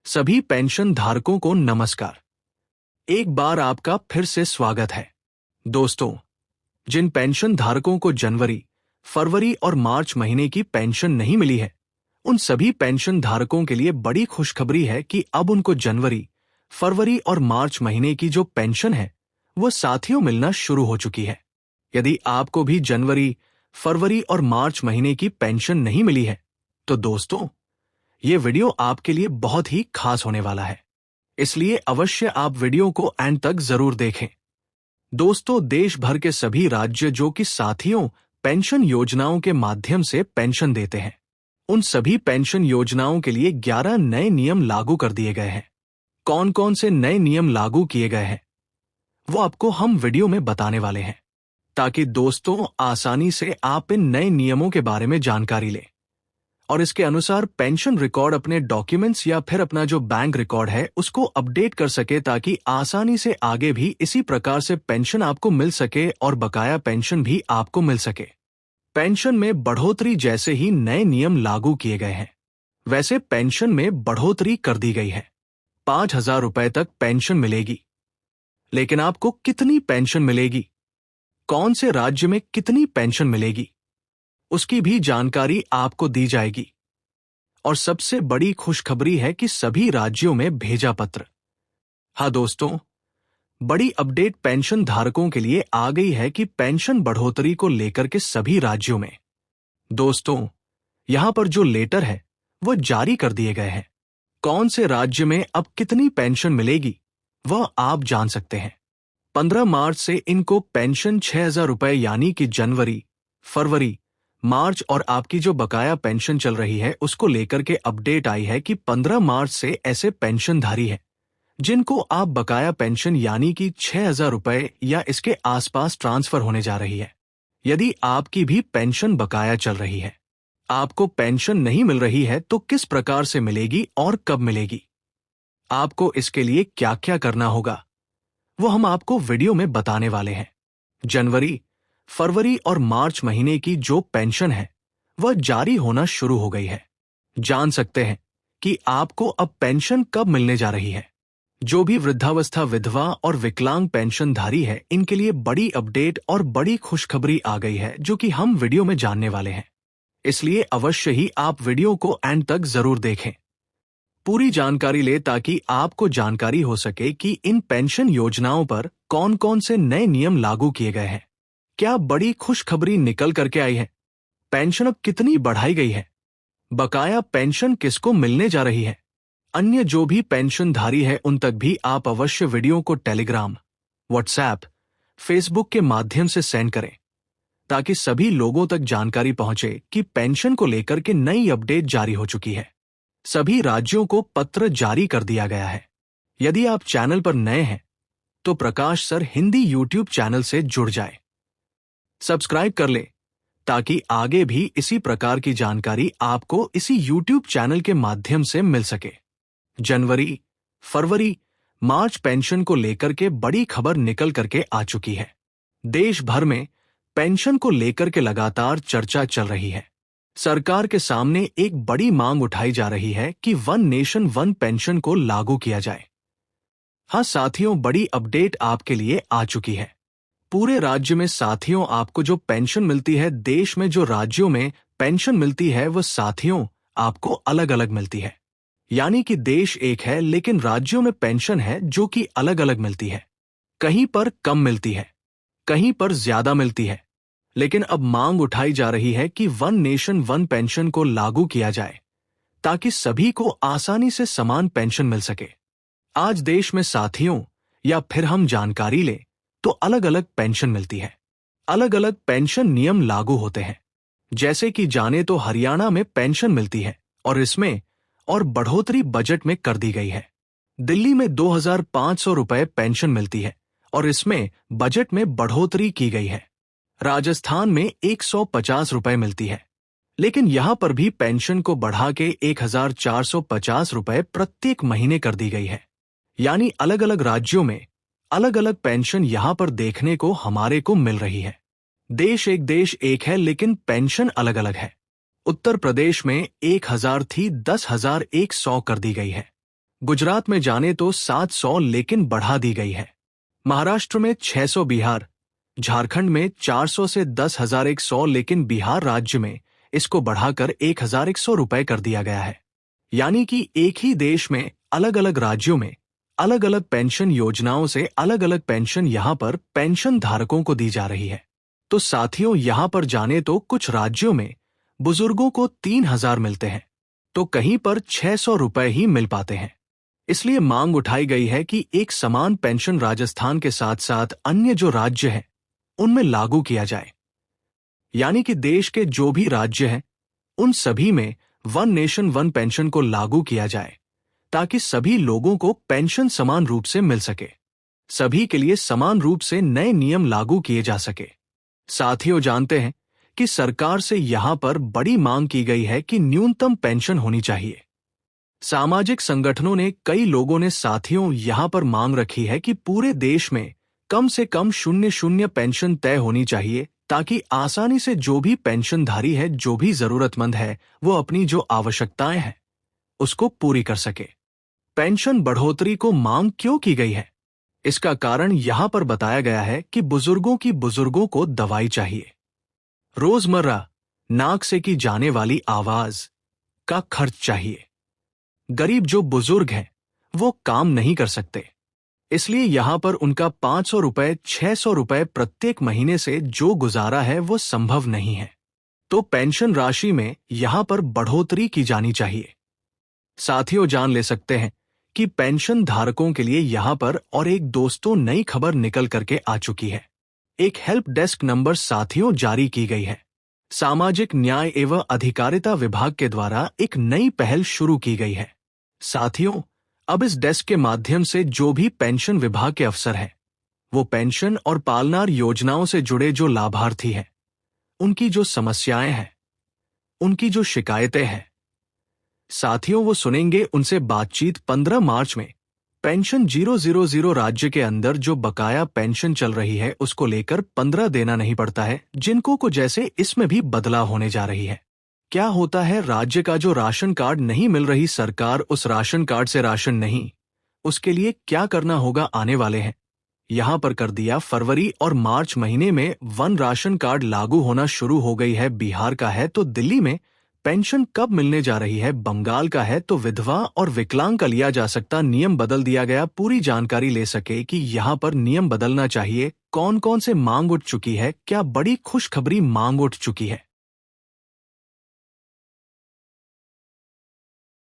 सभी पेंशन धारकों को नमस्कार। एक बार आपका फिर से स्वागत है। दोस्तों, जिन पेंशन धारकों को जनवरी, फरवरी और मार्च महीने की पेंशन नहीं मिली है, उन सभी पेंशन धारकों के लिए बड़ी खुशखबरी है कि अब उनको जनवरी, फरवरी और मार्च महीने की जो पेंशन है, वो साथियों मिलना शुरू हो चुकी है। यदि आपको भी जनवरी, फरवरी और मार्च महीने की पेंशन नहीं मिली है, तो दोस्तों, ये वीडियो आपके लिए बहुत ही खास होने वाला है। इसलिए अवश्य आप वीडियो को एंड तक जरूर देखें। दोस्तों, देश भर के सभी राज्य जो कि साथियों पेंशन योजनाओं के माध्यम से पेंशन देते हैं, उन सभी पेंशन योजनाओं के लिए 11 नए नियम लागू कर दिए गए हैं। कौन कौन से नए नियम लागू किए गए हैं, वो आपको हम वीडियो में बताने वाले हैं, ताकि दोस्तों आसानी से आप इन नए नियमों के बारे में जानकारी लें और इसके अनुसार पेंशन रिकॉर्ड अपने डॉक्यूमेंट्स या फिर अपना जो बैंक रिकॉर्ड है उसको अपडेट कर सके, ताकि आसानी से आगे भी इसी प्रकार से पेंशन आपको मिल सके और बकाया पेंशन भी आपको मिल सके। पेंशन में बढ़ोतरी जैसे ही नए नियम लागू किए गए हैं, वैसे पेंशन में बढ़ोतरी कर दी गई है। 5,000 रुपए तक पेंशन मिलेगी। लेकिन आपको कितनी पेंशन मिलेगी, कौन से राज्य में कितनी पेंशन मिलेगी, उसकी भी जानकारी आपको दी जाएगी। और सबसे बड़ी खुशखबरी है कि सभी राज्यों में भेजा पत्र। हाँ दोस्तों, बड़ी अपडेट पेंशन धारकों के लिए आ गई है कि पेंशन बढ़ोतरी को लेकर के सभी राज्यों में। दोस्तों, यहां पर जो लेटर है वो जारी कर दिए गए हैं। कौन से राज्य में अब कितनी पेंशन मिलेगी वह आप जान सकते हैं। 15 मार्च से इनको पेंशन 6,000 रुपए यानी कि जनवरी, फरवरी, मार्च और आपकी जो बकाया पेंशन चल रही है उसको लेकर के अपडेट आई है कि 15 मार्च से ऐसे पेंशनधारी हैं जिनको आप बकाया पेंशन यानी कि 6,000 रुपए या इसके आसपास ट्रांसफर होने जा रही है। यदि आपकी भी पेंशन बकाया चल रही है, आपको पेंशन नहीं मिल रही है, तो किस प्रकार से मिलेगी और कब मिलेगी, आपको इसके लिए क्या क्या करना होगा, वो हम आपको वीडियो में बताने वाले हैं। जनवरी, फरवरी और मार्च महीने की जो पेंशन है वह जारी होना शुरू हो गई है। जान सकते हैं कि आपको अब पेंशन कब मिलने जा रही है। जो भी वृद्धावस्था विधवा और विकलांग पेंशनधारी है, इनके लिए बड़ी अपडेट और बड़ी खुशखबरी आ गई है, जो कि हम वीडियो में जानने वाले हैं। इसलिए अवश्य ही आप वीडियो को एंड तक जरूर देखें, पूरी जानकारी ले, ताकि आपको जानकारी हो सके कि इन पेंशन योजनाओं पर कौन कौन से नए नियम लागू किए गए हैं। क्या बड़ी खुशखबरी निकल करके आई है, पेंशन अब कितनी बढ़ाई गई है, बकाया पेंशन किसको मिलने जा रही है। अन्य जो भी पेंशनधारी है उन तक भी आप अवश्य वीडियो को टेलीग्राम, व्हाट्सएप, फेसबुक के माध्यम से सेंड करें, ताकि सभी लोगों तक जानकारी पहुंचे कि पेंशन को लेकर के नई अपडेट जारी हो चुकी है। सभी राज्यों को पत्र जारी कर दिया गया है। यदि आप चैनल पर नए हैं तो प्रकाश सर हिंदी यूट्यूब चैनल से जुड़ जाए, सब्सक्राइब कर ले, ताकि आगे भी इसी प्रकार की जानकारी आपको इसी यूट्यूब चैनल के माध्यम से मिल सके। जनवरी, फरवरी, मार्च पेंशन को लेकर के बड़ी खबर निकल करके आ चुकी है। देश भर में पेंशन को लेकर के लगातार चर्चा चल रही है। सरकार के सामने एक बड़ी मांग उठाई जा रही है कि वन नेशन वन पेंशन को लागू किया जाए। हाँ साथियों, बड़ी अपडेट आपके लिए आ चुकी है। पूरे राज्य में साथियों आपको जो पेंशन मिलती है, देश में जो राज्यों में पेंशन मिलती है वो साथियों आपको अलग अलग मिलती है। यानी कि देश एक है लेकिन राज्यों में पेंशन है जो कि अलग अलग मिलती है। कहीं पर कम मिलती है, कहीं पर ज्यादा मिलती है। लेकिन अब मांग उठाई जा रही है कि वन नेशन वन पेंशन को लागू किया जाए, ताकि सभी को आसानी से समान पेंशन मिल सके। आज देश में साथियों, या फिर हम जानकारी लें तो अलग अलग पेंशन मिलती है, अलग अलग पेंशन नियम लागू होते हैं। जैसे कि जाने तो हरियाणा में पेंशन मिलती है और इसमें और बढ़ोतरी बजट में कर दी गई है। दिल्ली में 2,500 रुपए पेंशन मिलती है और इसमें बजट में बढ़ोतरी की गई है। राजस्थान में 150 रुपए मिलती है, लेकिन यहां पर भी पेंशन को बढ़ा के 1,450 रुपए प्रत्येक महीने कर दी गई है। यानी अलग अलग राज्यों में अलग अलग पेंशन यहां पर देखने को हमारे को मिल रही है। देश एक है लेकिन पेंशन अलग अलग है। उत्तर प्रदेश में 1,000 थी 10,100 कर दी गई है। गुजरात में जाने तो 700 लेकिन बढ़ा दी गई है। महाराष्ट्र में 600, बिहार झारखंड में 400 से 10,100 लेकिन बिहार राज्य में इसको बढ़ाकर 1,100 रुपए कर दिया गया है। यानी कि एक ही देश में अलग अलग राज्यों में अलग अलग पेंशन योजनाओं से अलग अलग पेंशन यहां पर पेंशन धारकों को दी जा रही है। तो साथियों, यहां पर जाने तो कुछ राज्यों में बुजुर्गों को 3,000 मिलते हैं तो कहीं पर 600 रुपए ही मिल पाते हैं। इसलिए मांग उठाई गई है कि एक समान पेंशन राजस्थान के साथ साथ अन्य जो राज्य हैं उनमें लागू किया जाए। यानी कि देश के जो भी राज्य हैं उन सभी में वन नेशन वन पेंशन को लागू किया जाए ताकि सभी लोगों को पेंशन समान रूप से मिल सके, सभी के लिए समान रूप से नए नियम लागू किए जा सके। साथियों, जानते हैं कि सरकार से यहां पर बड़ी मांग की गई है कि न्यूनतम पेंशन होनी चाहिए। सामाजिक संगठनों ने, कई लोगों ने साथियों यहां पर मांग रखी है कि पूरे देश में कम से कम 0.00 पेंशन तय होनी चाहिए ताकि आसानी से जो भी पेंशनधारी है, जो भी जरूरतमंद है, वो अपनी जो आवश्यकताएं हैं उसको पूरी कर सके। पेंशन बढ़ोतरी को मांग क्यों की गई है? इसका कारण यहां पर बताया गया है कि बुजुर्गों को दवाई चाहिए, रोजमर्रा नाक से की जाने वाली आवाज का खर्च चाहिए। गरीब जो बुजुर्ग हैं वो काम नहीं कर सकते, इसलिए यहां पर उनका 500 रुपए 600 रुपए प्रत्येक महीने से जो गुजारा है वो संभव नहीं है। तो पेंशन राशि में यहां पर बढ़ोतरी की जानी चाहिए। साथियों, जान ले सकते हैं कि पेंशन धारकों के लिए यहां पर और एक दोस्तों नई खबर निकल करके आ चुकी है। एक हेल्प डेस्क नंबर साथियों जारी की गई है। सामाजिक न्याय एवं अधिकारिता विभाग के द्वारा एक नई पहल शुरू की गई है। साथियों, अब इस डेस्क के माध्यम से जो भी पेंशन विभाग के अफसर हैं वो पेंशन और पालनार योजनाओं से जुड़े जो लाभार्थी हैं उनकी जो समस्याएं हैं, उनकी जो शिकायतें हैं, साथियों वो सुनेंगे, उनसे बातचीत 15 मार्च में पेंशन 000 राज्य के अंदर जो बकाया पेंशन चल रही है उसको लेकर 15 देना नहीं पड़ता है जिनको को, जैसे इसमें भी बदलाव होने जा रही है। क्या होता है, राज्य का जो राशन कार्ड नहीं मिल रही सरकार उस राशन कार्ड से राशन नहीं, उसके लिए क्या करना होगा आने वाले हैं यहां पर कर दिया। फरवरी और मार्च महीने में वन राशन कार्ड लागू होना शुरू हो गई है। बिहार का है तो दिल्ली में पेंशन कब मिलने जा रही है, बंगाल का है तो विधवा और विकलांग का लिया जा सकता, नियम बदल दिया गया। पूरी जानकारी ले सके कि यहाँ पर नियम बदलना चाहिए, कौन कौन से मांग उठ चुकी है, क्या बड़ी खुशखबरी मांग उठ चुकी है।